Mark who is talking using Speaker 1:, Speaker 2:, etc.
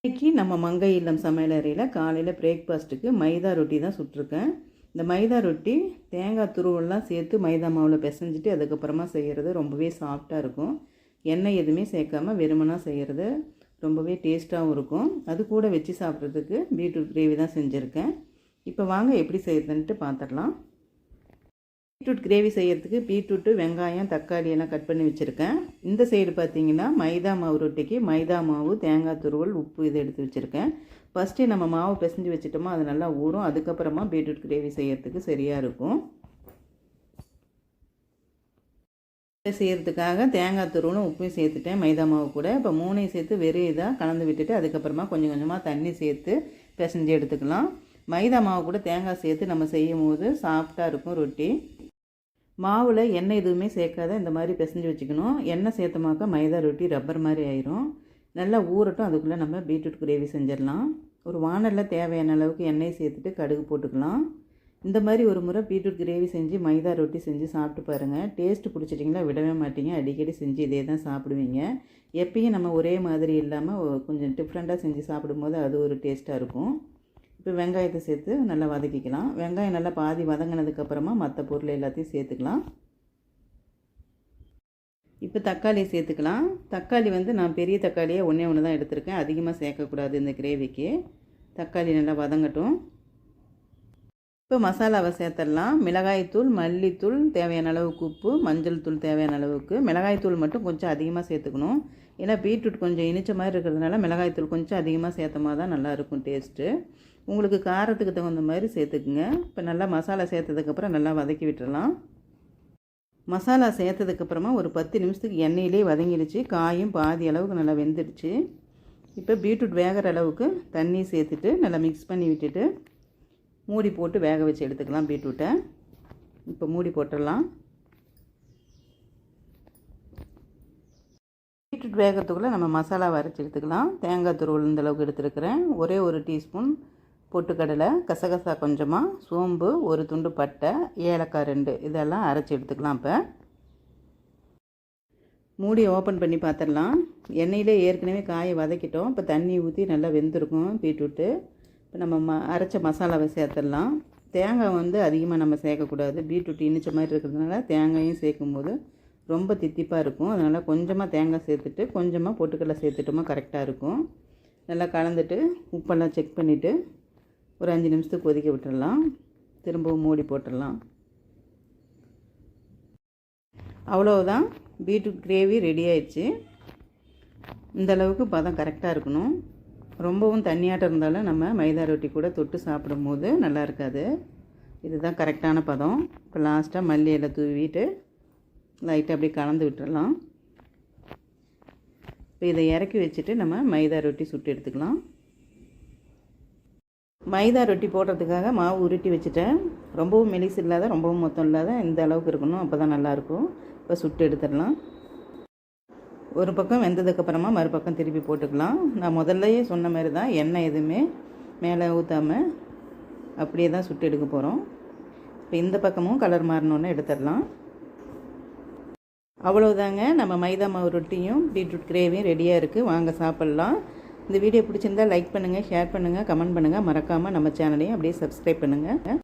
Speaker 1: இன்றைக்கி நம்ம மங்கை இல்லம் சமையலறையில் காலையில் பிரேக்ஃபாஸ்ட்டுக்கு மைதா ரொட்டி தான் சுட்டிருக்கேன். இந்த மைதா ரொட்டி தேங்காய் துருவெல்லாம் சேர்த்து மைதா மாவில் பிசைஞ்சிட்டு அதுக்கப்புறமா செய்கிறது ரொம்பவே சாஃப்டாக இருக்கும். எண்ணெய் எதுவுமே சேர்க்காமல் வெறுமனாக செய்கிறது ரொம்பவே டேஸ்ட்டாகவும் இருக்கும். அது கூட வச்சு சாப்பிட்றதுக்கு பீட்ரூட் கிரேவி தான் செஞ்சுருக்கேன். இப்போ வாங்க எப்படி செய்கிறதுன்ட்டு பார்த்துடலாம். பீட்ரூட் கிரேவி செய்கிறதுக்கு பீட்ரூட்டு, வெங்காயம், தக்காளி எல்லாம் கட் பண்ணி வச்சுருக்கேன். இந்த சைடு பார்த்திங்கன்னா மைதா மாவு ரொட்டிக்கு மைதா மாவு, தேங்காய் துருவல், உப்பு இதை எடுத்து வச்சுருக்கேன். ஃபஸ்ட்டு நம்ம மாவு பிசைஞ்சு வச்சுட்டோமோ அது நல்லா ஊறும். அதுக்கப்புறமா பீட்ரூட் கிரேவி செய்கிறதுக்கு சரியாக இருக்கும். செய்கிறதுக்காக தேங்காய் துருவலும் உப்பையும் சேர்த்துட்டேன் மைதா மாவு கூட. இப்போ மூணையும் சேர்த்து வெறும் இதாக கலந்து விட்டுட்டு அதுக்கப்புறமா கொஞ்சம் கொஞ்சமாக தண்ணி சேர்த்து பிசைஞ்சு எடுத்துக்கலாம். மைதா மாவு கூட தேங்காய் சேர்த்து நம்ம செய்யும் போது சாஃப்டாக இருக்கும் ரொட்டி. மாவில் எண்ணெய் எதுவுமே சேர்க்காத இந்த மாதிரி பிசைஞ்சு வச்சுக்கணும். எண்ணெய் சேர்த்தமாக்க மைதா ரொட்டி ரப்பர் மாதிரி ஆயிரும். நல்லா ஊறட்டும். அதுக்குள்ளே நம்ம பீட்ரூட் கிரேவி செஞ்சிடலாம். ஒரு வானலில் தேவையான அளவுக்கு எண்ணெய் சேர்த்துட்டு கடுகு போட்டுக்கலாம். இந்த மாதிரி ஒரு முறை பீட்ரூட் கிரேவி செஞ்சு மைதா ரொட்டி செஞ்சு சாப்பிட்டு பாருங்கள். டேஸ்ட்டு பிடிச்சிட்டிங்களா விடவே மாட்டீங்க. அடிக்கடி செஞ்சு இதே தான் சாப்பிடுவீங்க. எப்பயும் நம்ம ஒரே மாதிரி இல்லாமல் கொஞ்சம் டிஃப்ரெண்ட்டாக செஞ்சு சாப்பிடும்போது அது ஒரு டேஸ்ட்டாக இருக்கும். இப்போ வெங்காயத்தை சேர்த்து நல்லா வதக்கிக்கலாம். வெங்காயம் நல்லா பாதி வதங்கினதுக்கப்புறமா மற்ற பொருள் எல்லாத்தையும் சேர்த்துக்கலாம். இப்போ தக்காளி சேர்த்துக்கலாம். தக்காளி நான் பெரிய தக்காளியை ஒன்று தான் எடுத்திருக்கேன். அதிகமாக சேர்க்கக்கூடாது இந்த கிரேவிக்கு. தக்காளி நல்லா வதங்கட்டும். இப்போ மசாலாவை சேர்த்துடலாம். மிளகாய்த்தூள், மல்லித்தூள், தேவையான அளவுக்கு உப்பு, மஞ்சள் தூள் தேவையான அளவுக்கு. மிளகாய்த்தூள் மட்டும் கொஞ்சம் அதிகமாக சேர்த்துக்கணும். ஏன்னா பீட்ரூட் கொஞ்சம் இனிச்ச மாதிரி இருக்கிறதுனால மிளகாய்த்தூள் கொஞ்சம் அதிகமாக சேர்த்தமா தான் நல்லாயிருக்கும் டேஸ்ட்டு. உங்களுக்கு காரத்துக்கு தகுந்த மாதிரி சேர்த்துக்குங்க. இப்போ நல்லா மசாலா சேர்த்ததுக்கப்புறம் நல்லா வதக்கி விட்டுடலாம். மசாலா சேர்த்ததுக்கப்புறமா ஒரு 10 நிமிஷத்துக்கு எண்ணெயிலே வதங்கிடுச்சு. காயும் பாதி அளவுக்கு நல்லா வெந்துடுச்சு. இப்போ பீட்ரூட் வேகிற அளவுக்கு தண்ணி சேர்த்துட்டு நல்லா மிக்ஸ் பண்ணி விட்டுட்டு மூடி போட்டு வேக வச்சு எடுத்துக்கலாம் பீட்ரூட்டை. இப்போ மூடி போட்டுடலாம். பீட்ரூட் வேகிறதுக்குள்ளே நம்ம மசாலா அரைச்சி எடுத்துக்கலாம். தேங்காய் துருவல் இந்த அளவுக்கு எடுத்துருக்கிறேன். ஒரே ஒரு டீஸ்பூன் பொட்டுக்கடலை, கசகசா கொஞ்சமாக, சோம்பு, ஒரு துண்டு பட்டை, ஏலக்காய் 2 இதெல்லாம் அரைச்சி எடுத்துக்கலாம். இப்போ மூடி ஓப்பன் பண்ணி பார்த்துடலாம். எண்ணெயிலே ஏற்கனவே காயை வதக்கிட்டோம். இப்போ தண்ணி ஊற்றி நல்லா வெந்திருக்கும் பீட்ரூட்டு. இப்போ நம்ம அரைச்ச மசாலாவை சேர்த்துடலாம். தேங்காய் அதிகமாக நம்ம சேர்க்கக்கூடாது. பீட்ரூட் இனிச்ச மாதிரி இருக்கிறதுனால தேங்காயும் சேர்க்கும்போது ரொம்ப தித்திப்பாக இருக்கும். அதனால் கொஞ்சமாக தேங்காய் சேர்த்துட்டு கொஞ்சமாக பொட்டுக்கடலை சேர்த்துட்டோமா கரெக்டாக இருக்கும். நல்லா கலந்துட்டு உப்பெல்லாம் செக் பண்ணிவிட்டு ஒரு 5 நிமிஷத்துக்கு கொதிக்க விட்டுடலாம். திரும்பவும் மூடி போட்டுடலாம். அவ்வளோதான், பீட்ரூட் கிரேவி ரெடி ஆயிடுச்சு. இந்தளவுக்கு பதம் கரெக்டாக இருக்கணும். ரொம்பவும் தண்ணியாட்டம் இருந்தாலும் நம்ம மைதா ரொட்டி கூட தொட்டு சாப்பிடும்போது நல்லா இருக்காது. இதுதான் கரெக்டான பதம். இப்போ லாஸ்ட்டாக மல்லி இலை தூவிட்டு லைட்டாக அப்படியே கலந்து விட்டுடலாம். இப்போ இதை இறக்கி வச்சுட்டு நம்ம மைதா ரொட்டி சுட்டு எடுத்துக்கலாம். மைதா ரொட்டி போடுறதுக்காக மாவு உருட்டி வச்சுட்டேன். ரொம்பவும் மெலிசு இல்லாத ரொம்பவும் மொத்தம் இல்லாத இந்த அளவுக்கு இருக்கணும். அப்போ தான் நல்லாயிருக்கும். இப்போ சுட்டு எடுத்துடலாம். ஒரு பக்கம் வெந்ததுக்கப்புறமா மறுபக்கம் திருப்பி போட்டுக்கலாம். நான் முதல்லையே சொன்ன மாதிரி தான் எண்ணெய் எதுவுமே மேலே ஊற்றாமல் அப்படியே தான் சுட்டு எடுக்க போகிறோம். இப்போ இந்த பக்கமும் கலர் மாறினோன்னு எடுத்துடலாம். அவ்வளோதாங்க, நம்ம மைதா மாவு ரொட்டியும் பீட்ரூட் கிரேவியும் ரெடியாக இருக்குது. வாங்க சாப்பிட்லாம். இந்த வீடியோ பிடிச்சிருந்தால் லைக் பண்ணுங்கள், ஷேர் பண்ணுங்கள், கமெண்ட் பண்ணுங்கள். மறக்காமல் நம்ம சேனலையும் அப்படியே சப்ஸ்கிரைப் பண்ணுங்கள்.